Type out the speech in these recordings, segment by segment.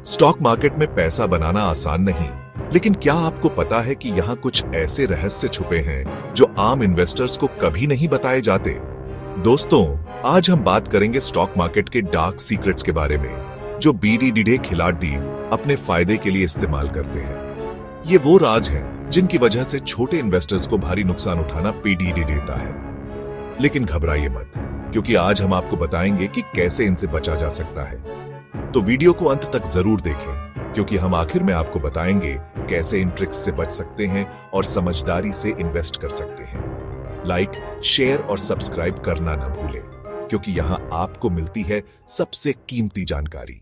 Stock market में पैसा बनाना आसान नहीं, लेकिन क्या आपको पता है कि यहाँ कुछ ऐसे रहस्य छुपे हैं जो आम इन्वेस्टर्स को कभी नहीं बताए जाते। दोस्तों, आज हम बात करेंगे स्टॉक मार्केट के डार्क सीक्रेट्स के बारे में, जो बीडीडी खिलाड़ी अपने फायदे के लिए इस्तेमाल करते हैं। ये वो राज हैं जिनकी वजह से छोटे इन्वेस्टर्स को भारी नुकसान उठाना पीडीडी देता है। लेकिन घबराइए मत, क्योंकि आज हम आपको बताएंगे कि कैसे इनसे बचा जा सकता है। तो वीडियो को अंत तक जरूर देखें, क्योंकि हम आखिर में आपको बताएंगे कैसे इन ट्रिक्स से बच सकते हैं और समझदारी से इन्वेस्ट कर सकते हैं। लाइक, शेयर और सब्सक्राइब करना ना भूलें, क्योंकि यहां आपको मिलती है सबसे कीमती जानकारी।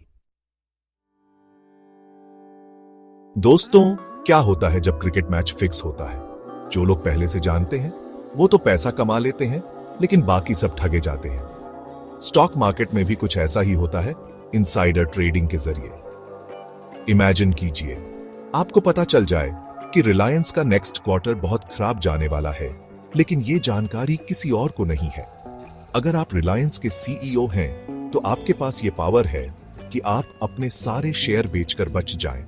दोस्तों, क्या होता है जब क्रिकेट मैच फिक्स होता है? जो लोग पहले से जानते हैं वो तो पैसा कमा लेते हैं, लेकिन बाकी सब ठगे जाते हैं। स्टॉक मार्केट में भी कुछ ऐसा ही होता है, इनसाइडर ट्रेडिंग के जरिए। इमेजिन कीजिए, आपको पता चल जाए कि रिलायंस का नेक्स्ट क्वार्टर बहुत खराब जाने वाला है, लेकिन यह जानकारी किसी और को नहीं है। अगर आप रिलायंस के सीईओ हैं, तो आपके पास यह पावर है कि आप अपने सारे शेयर बेचकर बच जाएं।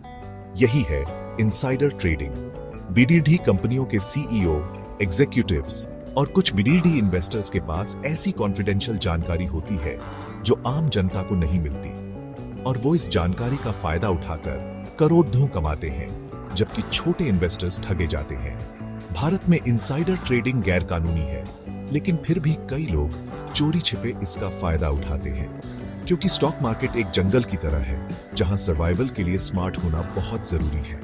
यही है इनसाइडर ट्रेडिंग। बीडीडी कंपनियों के सीईओ, एग्जीक्यूटिव्स और कुछ बीडीडी इन्वेस्टर्स के पास ऐसी कॉन्फिडेंशियल जानकारी होती है जो आम जनता को नहीं मिलती, और वो इस जानकारी का फायदा उठाकर करोड़ों कमाते हैं, जबकि छोटे इन्वेस्टर्स ठगे जाते हैं। भारत में इनसाइडर ट्रेडिंग गैर कानूनी है, लेकिन फिर भी कई लोग चोरी छिपे इसका फायदा उठाते हैं, क्योंकि स्टॉक मार्केट एक जंगल की तरह है जहां सर्वाइवल के लिए स्मार्ट होना बहुत जरूरी है।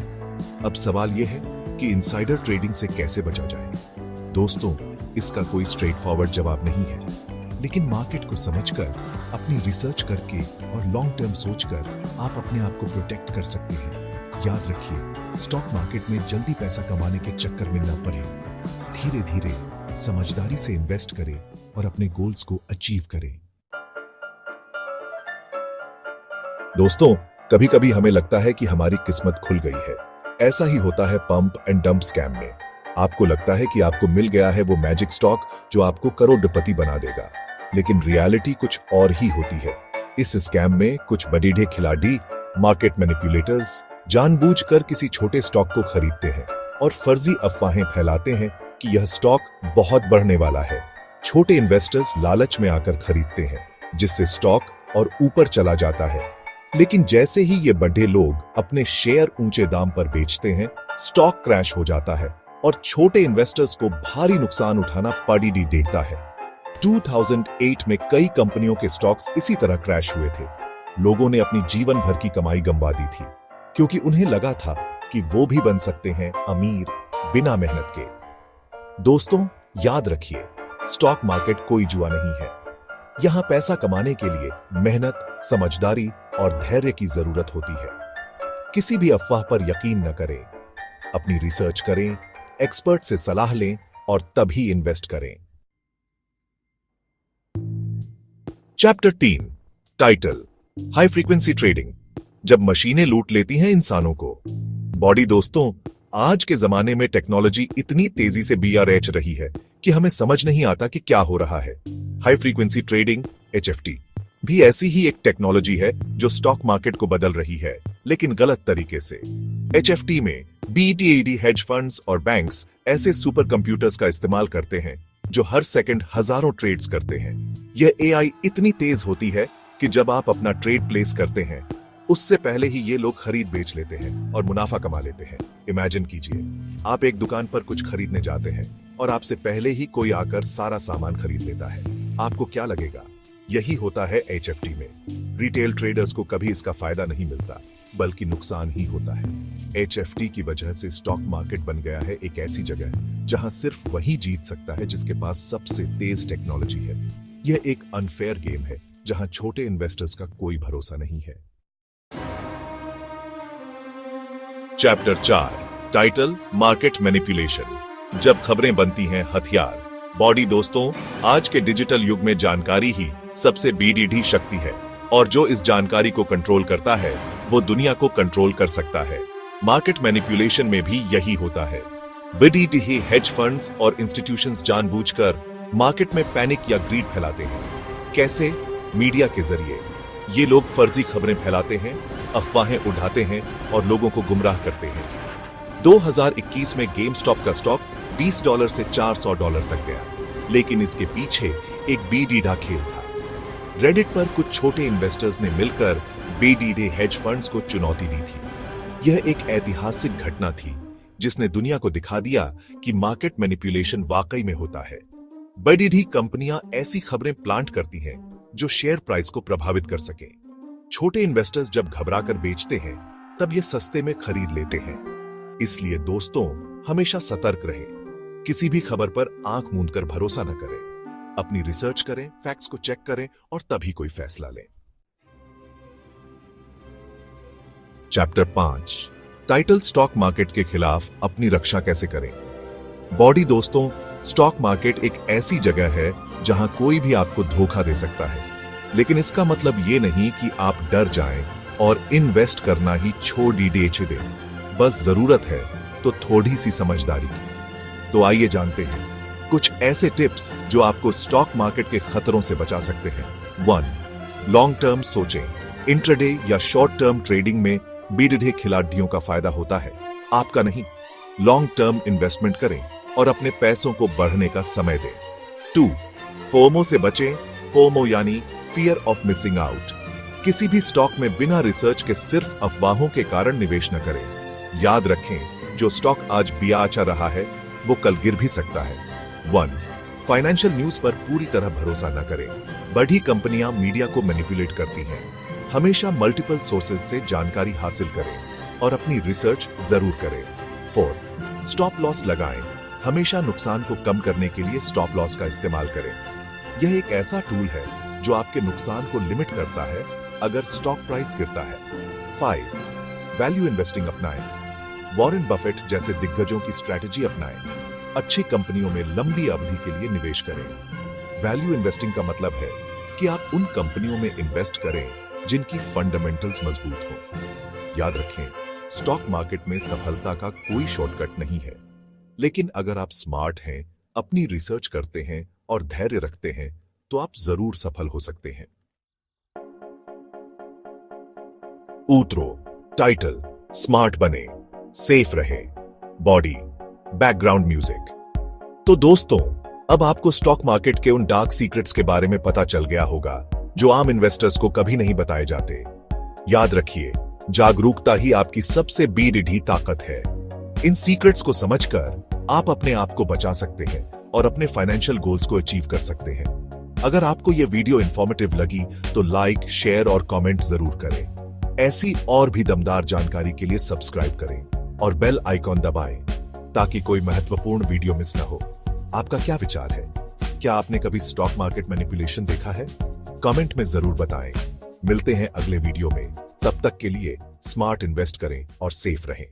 अब सवाल यह है कि इनसाइडर ट्रेडिंग से कैसे बचा जाए। दोस्तों, इसका कोई स्ट्रेट फॉरवर्ड जवाब नहीं है, लेकिन मार्केट को समझकर, अपनी रिसर्च करके और लॉन्ग टर्म सोचकर आप अपने आप को प्रोटेक्ट कर सकते हैं। याद रखिए, स्टॉक मार्केट में जल्दी पैसा कमाने के चक्कर में न पड़े। धीरे धीरे समझदारी से इन्वेस्ट करें और अपने गोल्स को अचीव करें। दोस्तों, कभी कभी हमें लगता है कि हमारी किस्मत खुल गई है। ऐसा ही होता है पंप एंड डंप स्कैम में। आपको लगता है कि आपको मिल गया है वो मैजिक स्टॉक जो आपको करोड़पति बना देगा, लेकिन रियलिटी कुछ और ही होती है। इस स्कैम में कुछ बड़े खिलाड़ी, मार्केट मैनिपुलेटर्स, जानबूझकर किसी छोटे स्टॉक को खरीदते हैं और फर्जी अफवाहें फैलाते हैं कि यह स्टॉक बहुत बढ़ने वाला है। छोटे इन्वेस्टर्स लालच में आकर खरीदते हैं, जिससे स्टॉक और ऊपर चला जाता है। लेकिन जैसे ही ये बड़े लोग अपने शेयर ऊंचे दाम पर बेचते हैं, स्टॉक क्रैश हो जाता है और छोटे इन्वेस्टर्स को भारी नुकसान उठाना पड़ी देता है। 2008 में कई कंपनियों के स्टॉक्स इसी तरह क्रैश हुए थे। लोगों ने अपनी जीवन भर की कमाई गंवा दी थी, क्योंकि उन्हें लगा था कि वो भी बन सकते हैं अमीर बिना मेहनत के। दोस्तों, याद रखिए, स्टॉक मार्केट कोई जुआ नहीं है। यहां पैसा कमाने के लिए मेहनत, समझदारी और धैर्य की जरूरत होती है। किसी भी अफवाह पर यकीन न करें। अपनी रिसर्च करें, एक्सपर्ट से सलाह लें और तभी इन्वेस्ट करें। Chapter 3, title, high frequency trading, जब मशीनें लूट लेती हैं इंसानों को। बॉडी दोस्तों, आज के जमाने में टेक्नोलॉजी इतनी तेजी से बीआरएच रही है कि हमें समझ नहीं आता कि क्या हो रहा है। हाई फ्रीक्वेंसी ट्रेडिंग, एचएफटी, भी ऐसी ही एक टेक्नोलॉजी है जो स्टॉक मार्केट को बदल रही है, लेकिन गलत तरीके से। एचएफटी में बीटीईडी हेज फंड्स और बैंक्स ऐसे सुपर कंप्यूटर्स का इस्तेमाल करते हैं जो हर सेकंड हजारों ट्रेड्स करते हैं। यह एआई इतनी तेज होती है कि जब आप अपना ट्रेड प्लेस करते हैं, उससे पहले ही ये लोग खरीद बेच लेते हैं और मुनाफा कमा लेते हैं। इमेजिन कीजिए, आप एक दुकान पर कुछ खरीदने जाते हैं और आपसे पहले ही कोई आकर सारा सामान खरीद लेता है। आपको क्या लगेगा? यही होता है एचएफटी में। रिटेल ट्रेडर्स को कभी इसका फायदा नहीं मिलता, बल्कि नुकसान ही होता है। एचएफटी की वजह से स्टॉक मार्केट बन गया है एक ऐसी जगह जहां सिर्फ वही जीत सकता है जिसके पास सबसे तेज टेक्नोलॉजी है। यह एक अनफेयर गेम है जहां छोटे इन्वेस्टर्स का कोई भरोसा नहीं है। चैप्टर 4, टाइटल, मार्केट मैनिपुलेशन, जब खबरें बनती हैं हथियार। बॉडी दोस्तों, आज के डिजिटल युग में जानकारी ही सबसे बीडीडी शक्ति है, और जो इस जानकारी को कंट्रोल करता है वो दुनिया को कंट्रोल कर सकता है। मार्केट मैनिपुलेशन में भी यही होता है। बीडीडी हेज फंड्स और इंस्टीट्यूशंस जानबूझकर मार्केट में पैनिक या ग्रीड फैलाते हैं। कैसे? मीडिया के जरिए। ये लोग फर्जी खबरें फैलाते हैं, अफवाहें उड़ाते हैं और लोगों को गुमराह करते हैं। 2021 में गेमस्टॉप का स्टॉक $20 से $400 तक गया, लेकिन इसके पीछे एक बेडीडा खेल था। रेडिट पर कुछ छोटे इन्वेस्टर्स ने मिलकर बेडीडे हेज फंड्स को चुनौती दी थी। यह एक ऐतिहासिक घटना थी जिसने दुनिया को दिखा दिया कि मार्केट मैनिपुलेशन वाकई में होता है। बड़ी कंपनियां ऐसी खबरें प्लांट करती हैं जो शेयर प्राइस को प्रभावित कर सके। छोटे इन्वेस्टर्स जब घबराकर बेचते हैं तब ये सस्ते में खरीद लेते हैं। इसलिए दोस्तों, हमेशा सतर्क रहें। किसी भी खबर पर आंख मूंद कर भरोसा न करें। अपनी रिसर्च करें, फैक्ट्स को चेक करें और तभी कोई फैसला लें। चैप्टर 5, टाइटल स्टॉक मार्केट के खिलाफ अपनी रक्षा कैसे करें। बॉडी दोस्तों, स्टॉक मार्केट एक ऐसी जगह है जहां कोई भी आपको धोखा दे सकता है, लेकिन इसका मतलब ये नहीं कि आप डर जाएं और इन्वेस्ट करना ही छोड़ दें। बस जरूरत है तो थोड़ी सी समझदारी की। तो आइए जानते हैं कुछ ऐसे टिप्स जो आपको स्टॉक मार्केट के खतरों से बचा सकते हैं। 1. लॉन्ग टर्म सोचें। इंट्राडे या शॉर्ट टर्म ट्रेडिंग में बेडीडे खिलाड़ियों का फायदा होता है, आपका नहीं। लॉन्ग टर्म इन्वेस्टमेंट करें और अपने पैसों को बढ़ने का समय दें। 2. फोमो से बचें। फोमो यानी फियर ऑफ मिसिंग आउट। किसी भी स्टॉक में बिना रिसर्च के सिर्फ अफवाहों के कारण निवेश न करें। याद रखें, जो स्टॉक आज बेचा रहा है वो कल गिर भी सकता है। 1. फाइनेंशियल न्यूज पर पूरी तरह भरोसा न करें। बड़ी कंपनियां मीडिया को मैनिपुलेट करती हैं। हमेशा मल्टीपल सोर्सेज से जानकारी हासिल करें और अपनी रिसर्च जरूर करें। 4. स्टॉप लॉस लगाएं। हमेशा नुकसान को कम करने के लिए स्टॉप लॉस का इस्तेमाल करें। यह एक ऐसा टूल है जो आपके नुकसान को लिमिट करता है अगर स्टॉक प्राइस गिरता है। 5. वैल्यू इन्वेस्टिंग अपनाएं। वॉरेन बफेट जैसे दिग्गजों की स्ट्रैटेजी अपनाएं। अच्छी कंपनियों में लंबी अवधि के लिए निवेश करें। वैल्यू इन्वेस्टिंग का मतलब है कि आप उन कंपनियों में इन्वेस्ट करें जिनकी फंडामेंटल्स मजबूत हो। याद रखें, स्टॉक मार्केट में सफलता का कोई शॉर्टकट नहीं है, लेकिन अगर आप स्मार्ट हैं, अपनी रिसर्च करते हैं और धैर्य रखते हैं तो आप जरूर सफल हो सकते हैं। ऊतरो। टाइटल, स्मार्ट बने, सेफ रहे। Body, background music. तो दोस्तों, अब आपको स्टॉक मार्केट के उन डार्क सीक्रेट्स के बारे में पता चल गया होगा जो आम इन्वेस्टर्स को कभी नहीं बताए जाते। याद रखिए, जागरूकता ही आपकी सबसे बड़ी ताकत है। इन सीक्रेट्स को समझकर आप अपने आप को बचा सकते हैं और अपने फाइनेंशियल गोल्स को अचीव कर सकते हैं। अगर आपको यह वीडियो इंफॉर्मेटिव लगी तो लाइक, शेयर और कमेंट जरूर करें। ऐसी और भी दमदार जानकारी के लिए सब्सक्राइब करें और बेल आइकॉन दबाएं ताकि कोई महत्वपूर्ण वीडियो मिस न हो। आपका क्या विचार है? क्या आपने कभी स्टॉक मार्केट मैनिपुलेशन देखा है? कमेंट में जरूर बताएं। मिलते हैं अगले वीडियो में। तब तक के लिए स्मार्ट इन्वेस्ट करें और सेफ रहें।